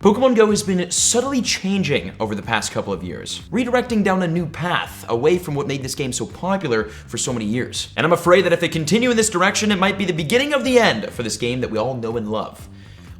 Pokémon GO has been subtly changing over the past couple of years, redirecting down a new path away from what made this game so popular for so many years. And I'm afraid that if they continue in this direction, it might be the beginning of the end for this game that we all know and love.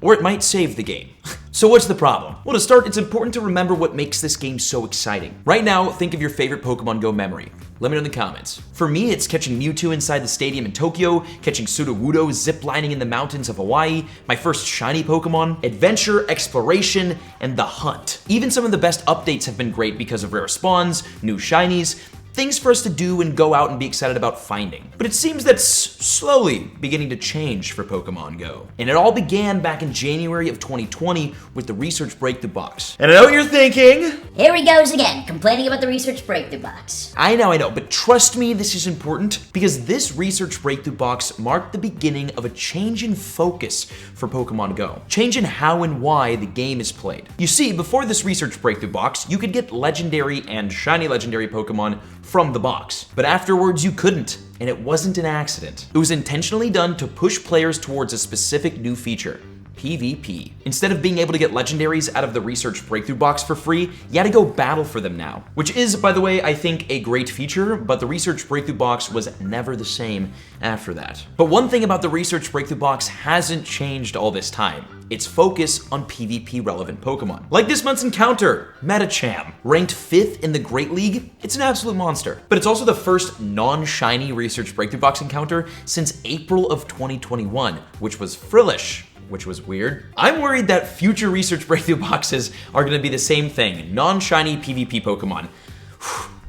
Or it might save the game. So what's the problem? Well, to start, it's important to remember what makes this game so exciting. Right now, think of your favorite Pokémon GO memory. Let me know in the comments. For me, it's catching Mewtwo inside the stadium in Tokyo, catching Sudowoodo ziplining in the mountains of Hawaii, my first shiny Pokemon, adventure, exploration, and the hunt. Even some of the best updates have been great because of rare spawns, new shinies, things for us to do and go out and be excited about finding. But it seems that's slowly beginning to change for Pokémon GO. And it all began back in January of 2020 with the Research Breakthrough Box. And I know what you're thinking. Here he goes again, complaining about the Research Breakthrough Box. I know, but trust me, this is important because this Research Breakthrough Box marked the beginning of a change in focus for Pokémon GO. Change in how and why the game is played. You see, before this Research Breakthrough Box, you could get legendary and shiny legendary Pokémon from the box. But afterwards you couldn't, and it wasn't an accident. It was intentionally done to push players towards a specific new feature. PvP. Instead of being able to get legendaries out of the Research Breakthrough Box for free, you had to go battle for them now. Which is, by the way, I think a great feature, but the Research Breakthrough Box was never the same after that. But one thing about the Research Breakthrough Box hasn't changed all this time. Its focus on PvP relevant Pokemon. Like this month's encounter, Medicham. Ranked 5th in the Great League, it's an absolute monster. But it's also the first non-shiny Research Breakthrough Box encounter since April of 2021, which was Frillish. Which was weird. I'm worried that future Research Breakthrough Boxes are gonna be the same thing, non-shiny PvP Pokemon.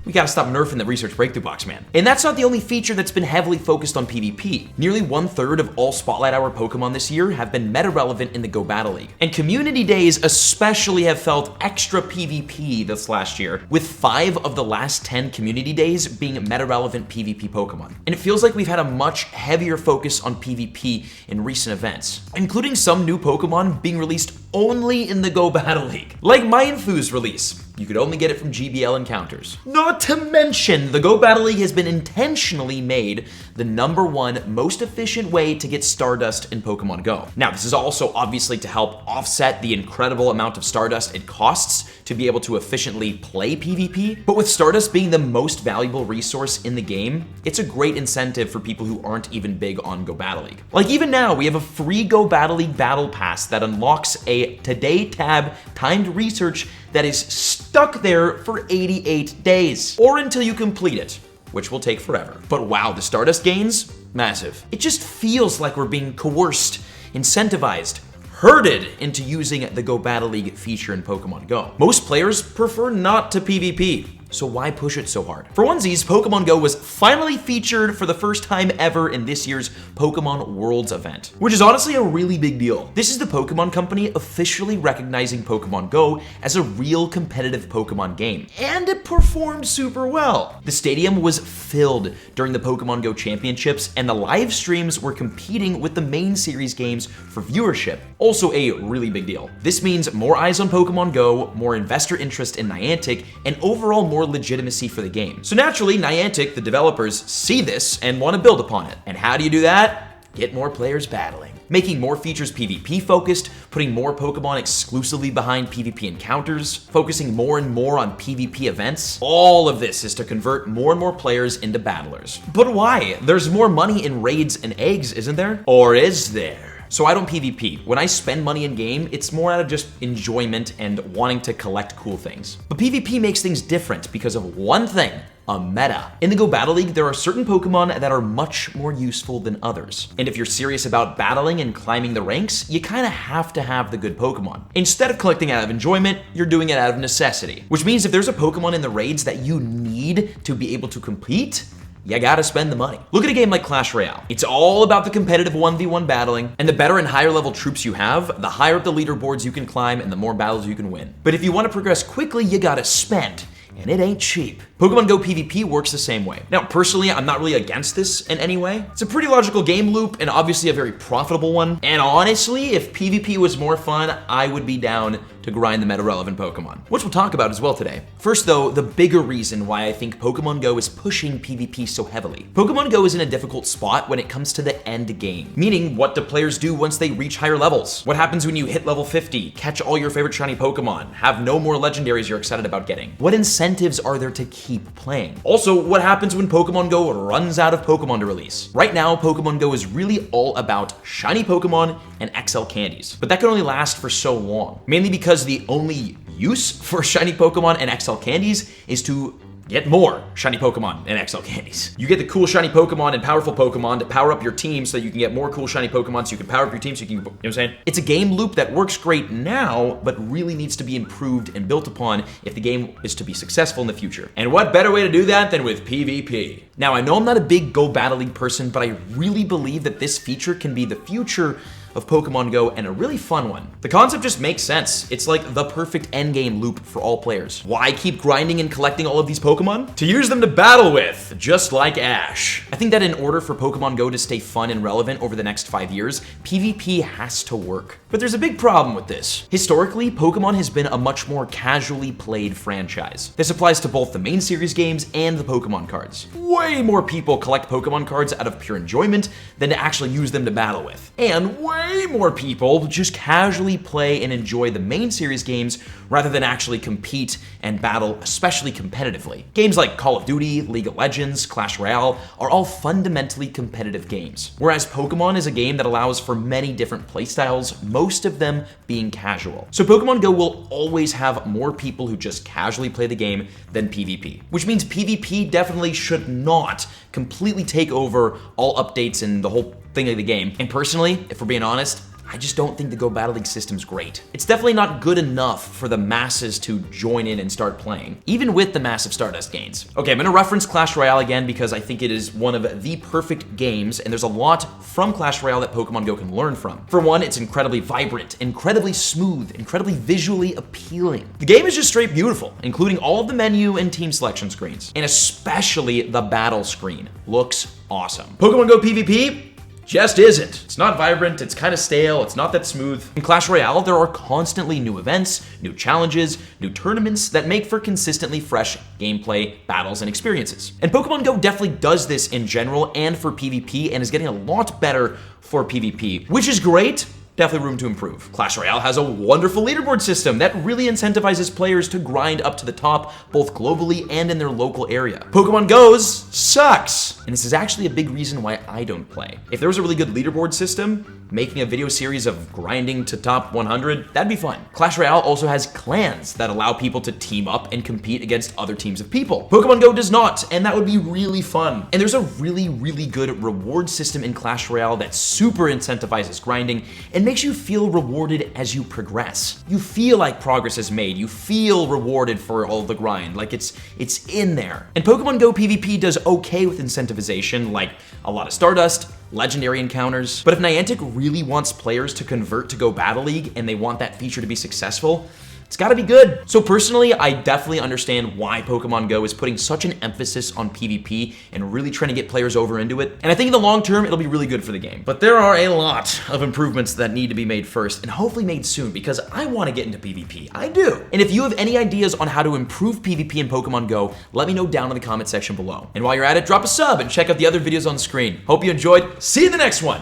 We gotta stop nerfing the Research Breakthrough Box, man. And that's not the only feature that's been heavily focused on PvP. Nearly 1/3 of all Spotlight Hour Pokemon this year have been meta-relevant in the Go Battle League. And Community Days especially have felt extra PvP this last year, with 5 of the last 10 Community Days being meta-relevant PvP Pokemon. And it feels like we've had a much heavier focus on PvP in recent events, including some new Pokemon being released only in the Go Battle League. Like Mindfoo's release. You could only get it from GBL encounters. Not to mention, the Go Battle League has been intentionally made the #1 most efficient way to get Stardust in Pokemon GO. Now, this is also obviously to help offset the incredible amount of Stardust it costs to be able to efficiently play PvP, but with Stardust being the most valuable resource in the game, it's a great incentive for people who aren't even big on Go Battle League. Like even now, we have a free Go Battle League Battle Pass that unlocks a Today tab timed research that is stuck there for 88 days, or until you complete it, which will take forever. But wow, the Stardust gains, massive. It just feels like we're being coerced, incentivized, herded into using the Go Battle League feature in Pokemon GO. Most players prefer not to PvP, so why push it so hard? For onesies, Pokemon GO was finally featured for the first time ever in this year's Pokemon Worlds event, which is honestly a really big deal. This is the Pokemon Company officially recognizing Pokemon GO as a real competitive Pokemon game, and it performed super well. The stadium was filled during the Pokemon GO Championships, and the live streams were competing with the main series games for viewership. Also a really big deal. This means more eyes on Pokemon GO, more investor interest in Niantic, and overall more legitimacy for the game. So naturally, Niantic, the developers, see this and want to build upon it. And how do you do that? Get more players battling. Making more features PvP focused, putting more Pokemon exclusively behind PvP encounters, focusing more and more on PvP events. All of this is to convert more and more players into battlers. But why? There's more money in raids and eggs, isn't there? Or is there? So I don't PvP. When I spend money in game, it's more out of just enjoyment and wanting to collect cool things. But PvP makes things different because of one thing, a meta. In the Go Battle League, there are certain Pokemon that are much more useful than others. And if you're serious about battling and climbing the ranks, you kinda have to have the good Pokemon. Instead of collecting out of enjoyment, you're doing it out of necessity. Which means if there's a Pokemon in the raids that you need to be able to compete, you gotta spend the money. Look at a game like Clash Royale. It's all about the competitive 1v1 battling, and the better and higher level troops you have, the higher up the leaderboards you can climb and the more battles you can win. But if you wanna progress quickly, you gotta spend. and it ain't cheap. Pokemon Go PvP works the same way. Now, personally, I'm not really against this in any way. It's a pretty logical game loop and obviously a very profitable one. And honestly, if PvP was more fun, I would be down to grind the meta-relevant Pokemon, which we'll talk about as well today. First though, the bigger reason why I think Pokemon Go is pushing PvP so heavily. Pokemon Go is in a difficult spot when it comes to the end game, meaning what do players do once they reach higher levels? What happens when you hit level 50, catch all your favorite shiny Pokemon, have no more legendaries you're excited about getting? What incentives are there to keep playing? Also, what happens when Pokemon Go runs out of Pokemon to release? Right now, Pokemon Go is really all about shiny Pokemon and XL candies, but that can only last for so long, mainly because the only use for shiny Pokemon and XL candies is to get more shiny Pokemon and XL candies. You get the cool shiny Pokemon and powerful Pokemon to power up your team so that you can get more cool shiny Pokemon so you can power up your team so you can, you know what I'm saying? It's a game loop that works great now, but really needs to be improved and built upon if the game is to be successful in the future. And what better way to do that than with PvP? Now, I know I'm not a big Go Battle League person, but I really believe that this feature can be the future of Pokemon Go and a really fun one. The concept just makes sense. It's like the perfect endgame loop for all players. Why keep grinding and collecting all of these Pokemon? To use them to battle with, just like Ash. I think that in order for Pokemon Go to stay fun and relevant over the next 5 years, PvP has to work. But there's a big problem with this. Historically, Pokemon has been a much more casually played franchise. This applies to both the main series games and the Pokemon cards. Way more people collect Pokemon cards out of pure enjoyment than to actually use them to battle with. And way more people just casually play and enjoy the main series games rather than actually compete and battle, especially competitively. Games like Call of Duty, League of Legends, Clash Royale are all fundamentally competitive games, whereas Pokemon is a game that allows for many different playstyles, most of them being casual. So Pokemon Go will always have more people who just casually play the game than PvP, which means PvP definitely should not completely take over all updates and the whole thing of the game. And personally, if we're being honest, I just don't think the Go Battle League system's great. It's definitely not good enough for the masses to join in and start playing, even with the massive Stardust gains. Okay, I'm gonna reference Clash Royale again because I think it is one of the perfect games, and there's a lot from Clash Royale that Pokemon Go can learn from. For one, it's incredibly vibrant, incredibly smooth, incredibly visually appealing. The game is just straight beautiful, including all of the menu and team selection screens, and especially the battle screen looks awesome. Pokemon Go PvP just isn't. It's not vibrant, it's kind of stale, it's not that smooth. In Clash Royale, there are constantly new events, new challenges, new tournaments that make for consistently fresh gameplay, battles, and experiences. And Pokemon Go definitely does this in general and for PvP and is getting a lot better for PvP, which is great. Definitely room to improve. Clash Royale has a wonderful leaderboard system that really incentivizes players to grind up to the top, both globally and in their local area. Pokemon Go's sucks, and this is actually a big reason why I don't play. If there was a really good leaderboard system, making a video series of grinding to top 100, that'd be fun. Clash Royale also has clans that allow people to team up and compete against other teams of people. Pokemon Go does not, and that would be really fun. And there's a really, really good reward system in Clash Royale that super incentivizes grinding and makes you feel rewarded as you progress. You feel like progress is made. You feel rewarded for all the grind, like it's in there. And Pokemon Go PvP does okay with incentivization, like a lot of Stardust, legendary encounters. But if Niantic really wants players to convert to Go Battle League and they want that feature to be successful, it's gotta be good. So personally, I definitely understand why Pokemon Go is putting such an emphasis on PvP and really trying to get players over into it. And I think in the long term, it'll be really good for the game. But there are a lot of improvements that need to be made first and hopefully made soon because I wanna get into PvP. I do. And if you have any ideas on how to improve PvP in Pokemon Go, let me know down in the comment section below. And while you're at it, drop a sub and check out the other videos on the screen. Hope you enjoyed. See you in the next one.